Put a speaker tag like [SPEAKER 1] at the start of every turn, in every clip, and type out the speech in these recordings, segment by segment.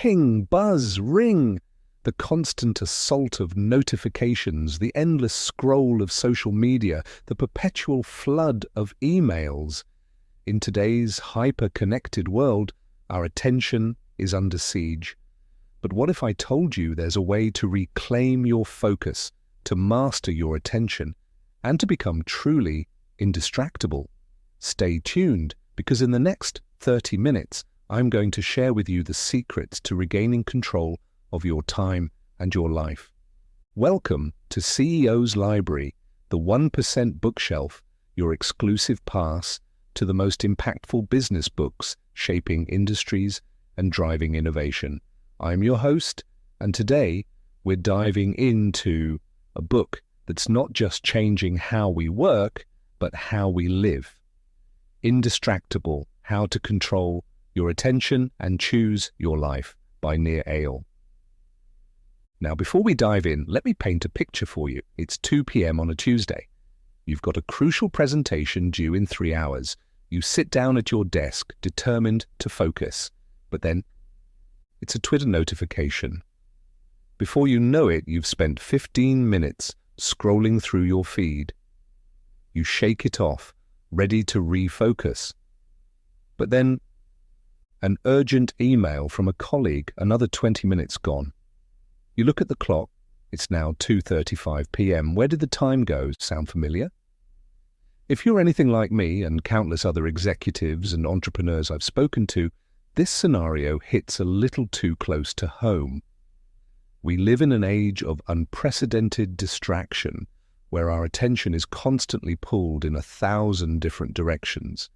[SPEAKER 1] Ping, buzz, ring. The constant assault of notifications, the endless scroll of social media, the perpetual flood of emails. In today's hyper-connected world, our attention is under siege. But what if I told you there's a way to reclaim your focus, to master your attention, and to become truly indistractable? Stay tuned, because in the next 30 minutes, I'm going to share with you the secrets to regaining control of your time and your life. Welcome to CEO's Library, the 1% bookshelf, your exclusive pass to the most impactful business books shaping industries and driving innovation. I'm your host, and today we're diving into a book that's not just changing how we work, but how we live. Indistractable: How to Control Your Attention and Choose Your Life by Nir Eyal. Now, before we dive in, let me paint a picture for you. It's 2 p.m. on a Tuesday. You've got a crucial presentation due in 3 hours. You sit down at your desk, determined to focus. But then, it's a Twitter notification. Before you know it, you've spent 15 minutes scrolling through your feed. You shake it off, ready to refocus. But then, an urgent email from a colleague, another 20 minutes gone. You look at the clock, it's now 2:35 p.m. Where did the time go? Sound familiar? If you're anything like me and countless other executives and entrepreneurs I've spoken to, this scenario hits a little too close to home. We live in an age of unprecedented distraction, where our attention is constantly pulled in 1,000 different directions.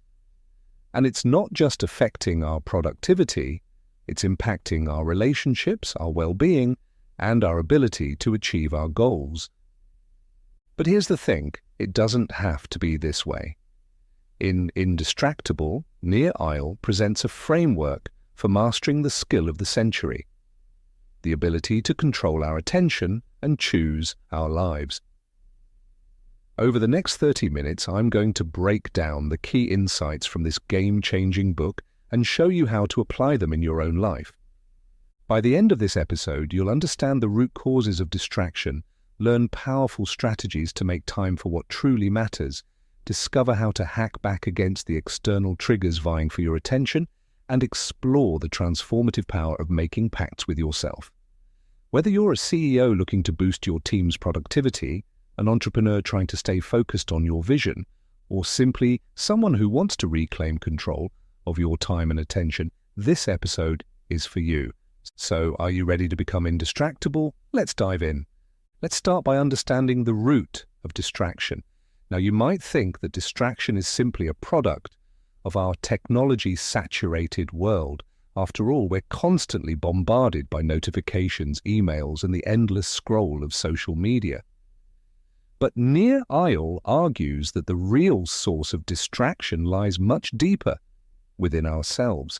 [SPEAKER 1] And it's not just affecting our productivity, it's impacting our relationships, our well-being, and our ability to achieve our goals. But here's the thing, it doesn't have to be this way. In Indistractable, Nir Eyal presents a framework for mastering the skill of the century, the ability to control our attention and choose our lives. Over the next 30 minutes, I'm going to break down the key insights from this game-changing book and show you how to apply them in your own life. By the end of this episode, you'll understand the root causes of distraction, learn powerful strategies to make time for what truly matters, discover how to hack back against the external triggers vying for your attention, and explore the transformative power of making pacts with yourself. Whether you're a CEO looking to boost your team's productivity, an entrepreneur trying to stay focused on your vision, or simply someone who wants to reclaim control of your time and attention, this episode is for you. So, are you ready to become indistractable? Let's dive in. Let's start by understanding the root of distraction. Now, you might think that distraction is simply a product of our technology-saturated world. After all, we're constantly bombarded by notifications, emails, and the endless scroll of social media. But Nir Eyal argues that the real source of distraction lies much deeper within ourselves.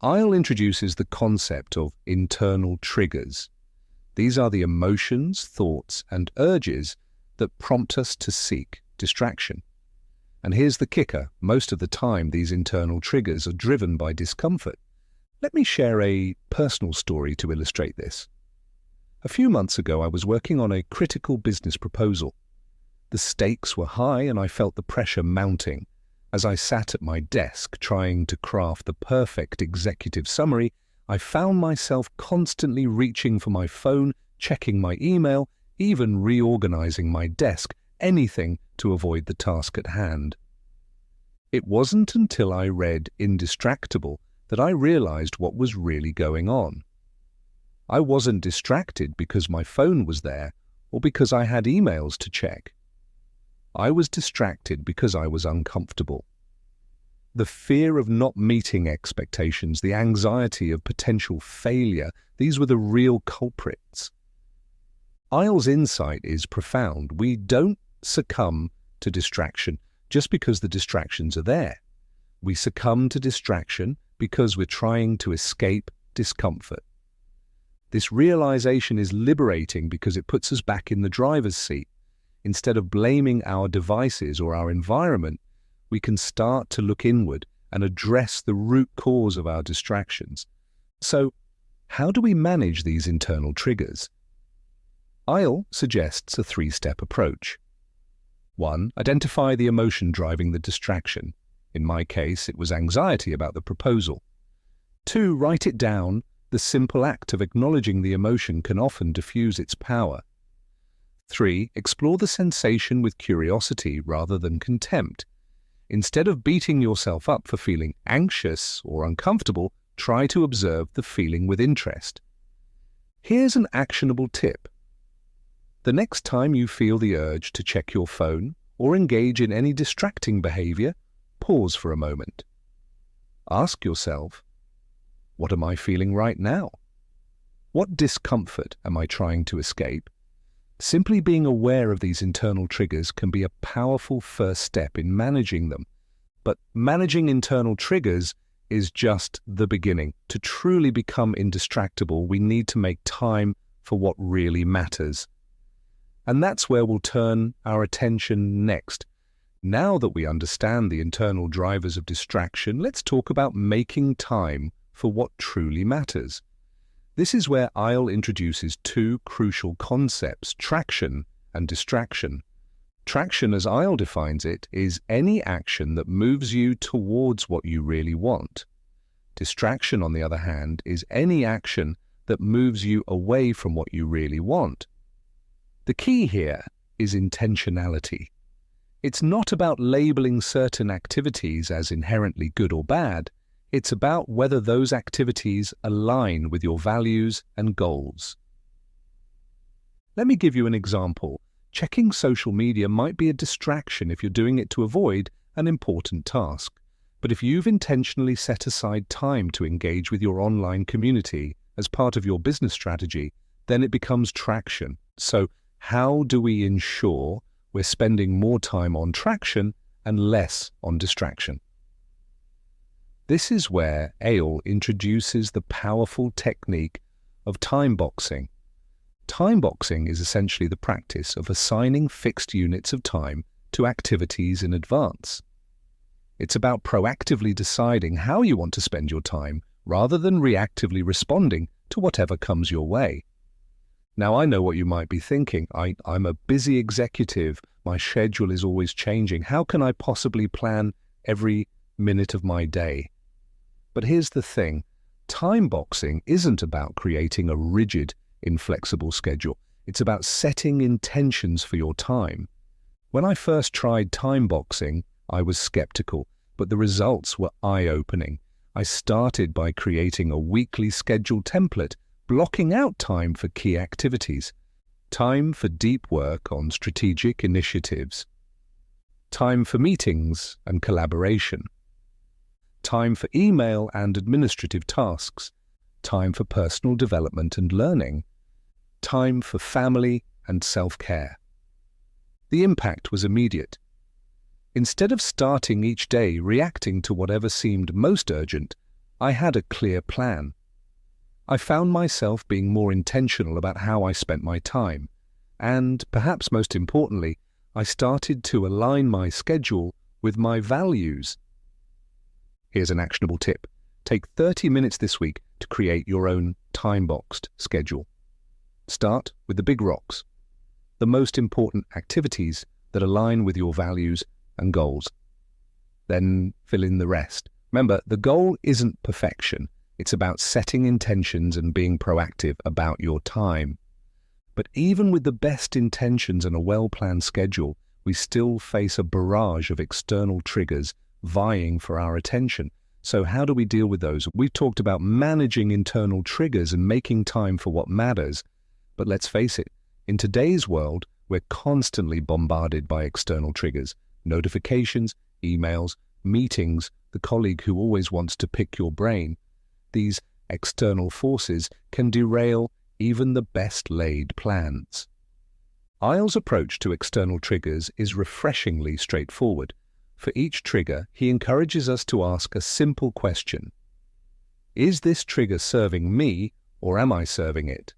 [SPEAKER 1] Eyal introduces the concept of internal triggers. These are the emotions, thoughts, and urges that prompt us to seek distraction. And here's the kicker: most of the time, these internal triggers are driven by discomfort. Let me share a personal story to illustrate this. A few months ago, I was working on a critical business proposal. The stakes were high, and I felt the pressure mounting. As I sat at my desk trying to craft the perfect executive summary, I found myself constantly reaching for my phone, checking my email, even reorganizing my desk, anything to avoid the task at hand. It wasn't until I read Indistractable that I realized what was really going on. I wasn't distracted because my phone was there or because I had emails to check. I was distracted because I was uncomfortable. The fear of not meeting expectations, the anxiety of potential failure, these were the real culprits. Eyal's insight is profound. We don't succumb to distraction just because the distractions are there. We succumb to distraction because we're trying to escape discomfort. This realization is liberating because it puts us back in the driver's seat. Instead of blaming our devices or our environment, we can start to look inward and address the root cause of our distractions. So, How do we manage these internal triggers? Eyal suggests a three-step approach. 1. Identify the emotion driving the distraction. In my case, it was anxiety about the proposal. 2. Write it down. The simple act of acknowledging the emotion can often diffuse its power. 3. Explore the sensation with curiosity rather than contempt. Instead of beating yourself up for feeling anxious or uncomfortable, try to observe the feeling with interest. Here's an actionable tip. The next time you feel the urge to check your phone or engage in any distracting behavior, pause for a moment. Ask yourself, what am I feeling right now? What discomfort am I trying to escape? Simply being aware of these internal triggers can be a powerful first step in managing them. But managing internal triggers is just the beginning. To truly become indistractable, we need to make time for what really matters. And that's where we'll turn our attention next. Now that we understand the internal drivers of distraction, let's talk about making time for what truly matters. This is where Eyal introduces two crucial concepts, traction and distraction. Traction, as Eyal defines it, is any action that moves you towards what you really want. Distraction, on the other hand, is any action that moves you away from what you really want. The key here is intentionality. It's not about labeling certain activities as inherently good or bad. It's about whether those activities align with your values and goals. Let me give you an example. Checking social media might be a distraction if you're doing it to avoid an important task. But if you've intentionally set aside time to engage with your online community as part of your business strategy, then it becomes traction. So, how do we ensure we're spending more time on traction and less on distraction? This is where Eyal introduces the powerful technique of time boxing. Time boxing is essentially the practice of assigning fixed units of time to activities in advance. It's about proactively deciding how you want to spend your time rather than reactively responding to whatever comes your way. Now, I know what you might be thinking. I'm a busy executive. My schedule is always changing. How can I possibly plan every minute of my day? But here's the thing. Time boxing isn't about creating a rigid, inflexible schedule. It's about setting intentions for your time. When I first tried time boxing, I was skeptical, but the results were eye-opening. I started by creating a weekly schedule template, blocking out time for key activities, time for deep work on strategic initiatives, time for meetings and collaboration, time for email and administrative tasks, time for personal development and learning, time for family and self-care. The impact was immediate. Instead of starting each day reacting to whatever seemed most urgent, I had a clear plan. I found myself being more intentional about how I spent my time, and, perhaps most importantly, I started to align my schedule with my values. Here's an actionable tip. Take 30 minutes this week to create your own time-boxed schedule. Start with the big rocks, the most important activities that align with your values and goals. Then fill in the rest. Remember, the goal isn't perfection. It's about setting intentions and being proactive about your time. But even with the best intentions and a well-planned schedule, we still face a barrage of external triggers vying for our attention. So how do we deal with those? We've talked about managing internal triggers and making time for what matters. But let's face it, in today's world, we're constantly bombarded by external triggers, notifications, emails, meetings, the colleague who always wants to pick your brain. These external forces can derail even the best-laid plans. Eyal's approach to external triggers is refreshingly straightforward. For each trigger, he encourages us to ask a simple question. Is this trigger serving me, or am I serving it?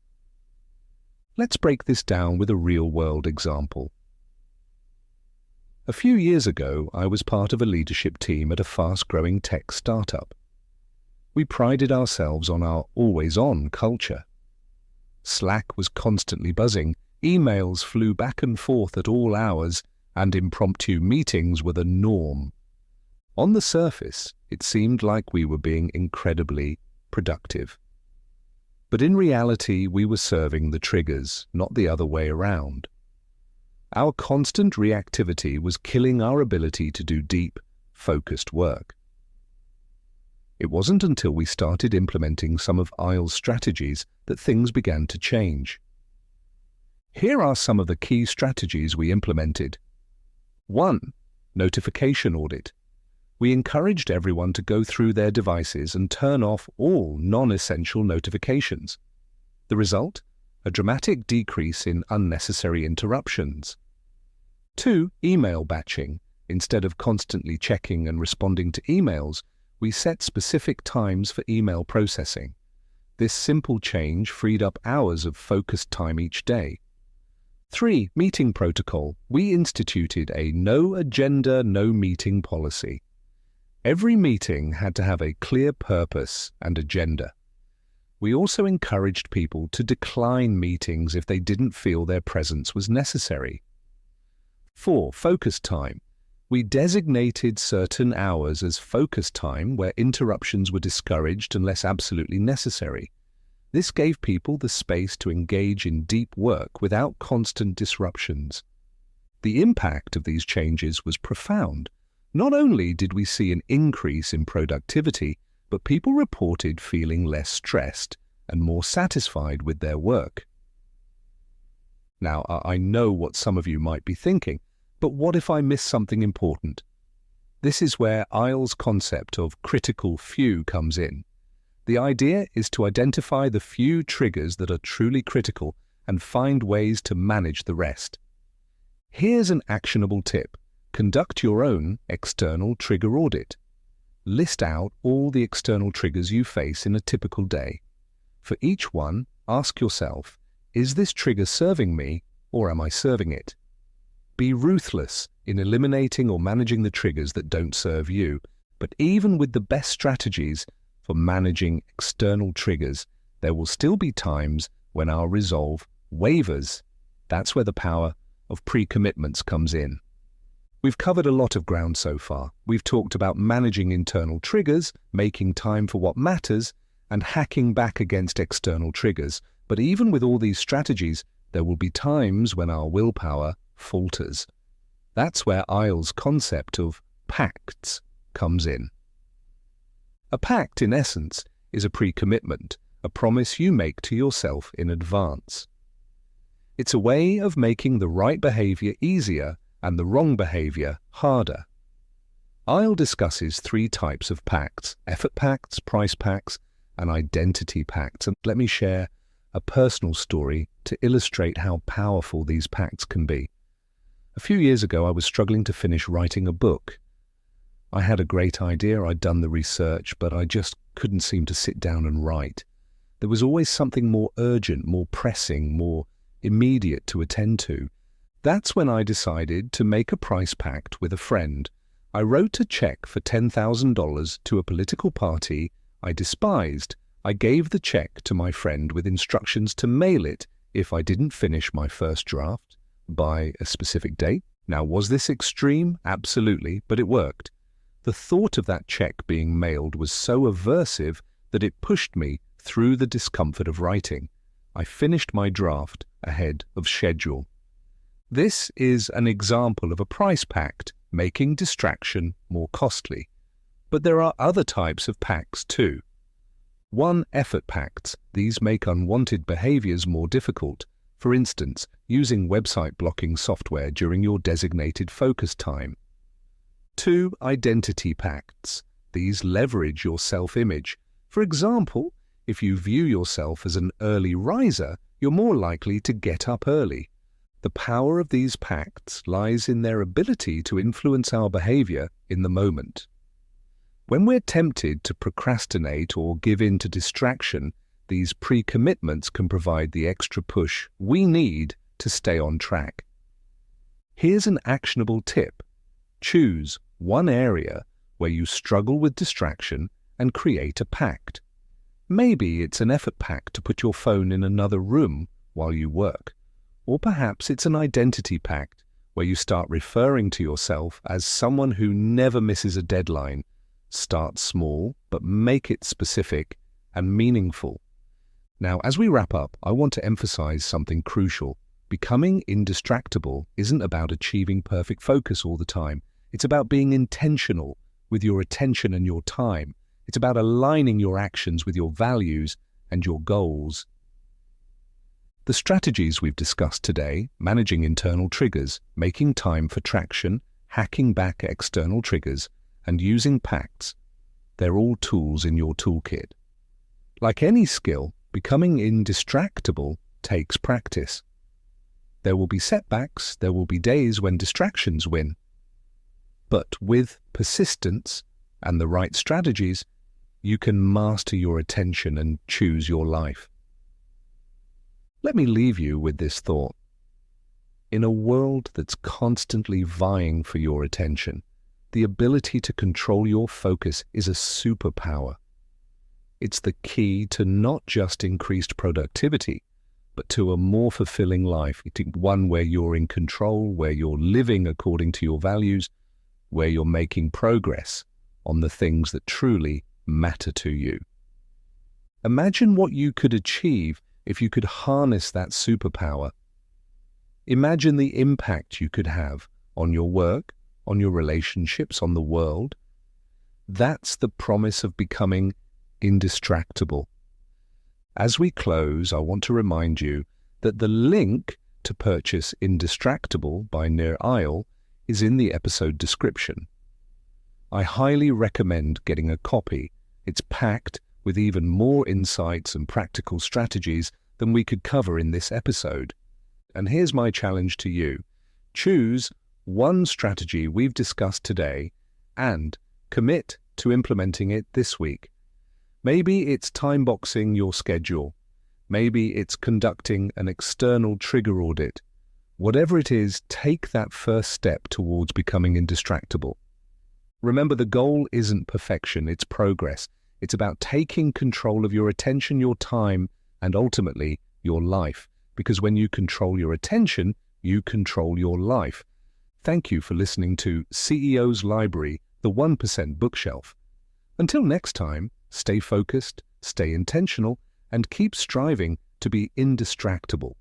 [SPEAKER 1] Let's break this down with a real-world example. A few years ago, I was part of a leadership team at a fast-growing tech startup. We prided ourselves on our always-on culture. Slack was constantly buzzing, emails flew back and forth at all hours, and impromptu meetings were the norm. On the surface, it seemed like we were being incredibly productive. But in reality, we were serving the triggers, not the other way around. Our constant reactivity was killing our ability to do deep, focused work. It wasn't until we started implementing some of Eyal's strategies that things began to change. Here are some of the key strategies we implemented. 1. Notification audit. We encouraged everyone to go through their devices and turn off all non-essential notifications. The result? A dramatic decrease in unnecessary interruptions. 2. Email batching. Instead of constantly checking and responding to emails, we set specific times for email processing. This simple change freed up hours of focused time each day. 3. Meeting protocol. We instituted a no agenda, no meeting policy. Every meeting had to have a clear purpose and agenda. We also encouraged people to decline meetings if they didn't feel their presence was necessary. 4. Focus time. We designated certain hours as focus time where interruptions were discouraged unless absolutely necessary. This gave people the space to engage in deep work without constant disruptions. The impact of these changes was profound. Not only did we see an increase in productivity, but people reported feeling less stressed and more satisfied with their work. Now, I know what some of you might be thinking, but what if I miss something important? This is where Eyal's concept of critical few comes in. The idea is to identify the few triggers that are truly critical and find ways to manage the rest. Here's an actionable tip. Conduct your own external trigger audit. List out all the external triggers you face in a typical day. For each one, ask yourself, is this trigger serving me or am I serving it? Be ruthless in eliminating or managing the triggers that don't serve you, but even with the best strategies for managing external triggers, there will still be times when our resolve wavers. That's where the power of pre-commitments comes in. We've covered a lot of ground so far. We've talked about managing internal triggers, making time for what matters, and hacking back against external triggers. But even with all these strategies, there will be times when our willpower falters. That's where Eyal's concept of pacts comes in. A pact, in essence, is a pre-commitment, a promise you make to yourself in advance. It's a way of making the right behavior easier and the wrong behavior harder. Eyal discusses 3 types of pacts: effort pacts, price pacts, and identity pacts. And let me share a personal story to illustrate how powerful these pacts can be. A few years ago, I was struggling to finish writing a book. I had a great idea, I'd done the research, but I just couldn't seem to sit down and write. There was always something more urgent, more pressing, more immediate to attend to. That's when I decided to make a price pact with a friend. I wrote a check for $10,000 to a political party I despised. I gave the check to my friend with instructions to mail it if I didn't finish my first draft by a specific date. Now, was this extreme? Absolutely, but it worked. The thought of that check being mailed was so aversive that it pushed me through the discomfort of writing. I finished my draft ahead of schedule. This is an example of a price pact, making distraction more costly. But there are other types of pacts too. 1. Effort pacts. These make unwanted behaviors more difficult. For instance, using website blocking software during your designated focus time. 2. Identity pacts. These leverage your self-image. For example, if you view yourself as an early riser, you're more likely to get up early. The power of these pacts lies in their ability to influence our behavior in the moment. When we're tempted to procrastinate or give in to distraction, these pre-commitments can provide the extra push we need to stay on track. Here's an actionable tip. Choose one area where you struggle with distraction and create a pact. Maybe it's an effort pact to put your phone in another room while you work. Or perhaps it's an identity pact where you start referring to yourself as someone who never misses a deadline. Start small, but make it specific and meaningful. Now, as we wrap up, I want to emphasize something crucial. Becoming indistractable isn't about achieving perfect focus all the time. It's about being intentional with your attention and your time. It's about aligning your actions with your values and your goals. The strategies we've discussed today, managing internal triggers, making time for traction, hacking back external triggers, and using pacts, they're all tools in your toolkit. Like any skill, becoming indistractable takes practice. There will be setbacks, there will be days when distractions win. But with persistence and the right strategies, you can master your attention and choose your life. Let me leave you with this thought. In a world that's constantly vying for your attention, the ability to control your focus is a superpower. It's the key to not just increased productivity, but to a more fulfilling life, one where you're in control, where you're living according to your values, where you're making progress on the things that truly matter to you. Imagine what you could achieve if you could harness that superpower. Imagine the impact you could have on your work, on your relationships, on the world. That's the promise of becoming indistractable. As we close, I want to remind you that the link to purchase Indistractable by Nir Eyal is in the episode description. I highly recommend getting a copy. It's packed with even more insights and practical strategies than we could cover in this episode. And here's my challenge to you. Choose one strategy we've discussed today and commit to implementing it this week. Maybe it's time-boxing your schedule. Maybe it's conducting an external trigger audit. Whatever it is, take that first step towards becoming indistractable. Remember, the goal isn't perfection, it's progress. It's about taking control of your attention, your time, and ultimately your life. Because when you control your attention, you control your life. Thank you for listening to CEO's Library, the 1% Bookshelf. Until next time, stay focused, stay intentional, and keep striving to be indistractable.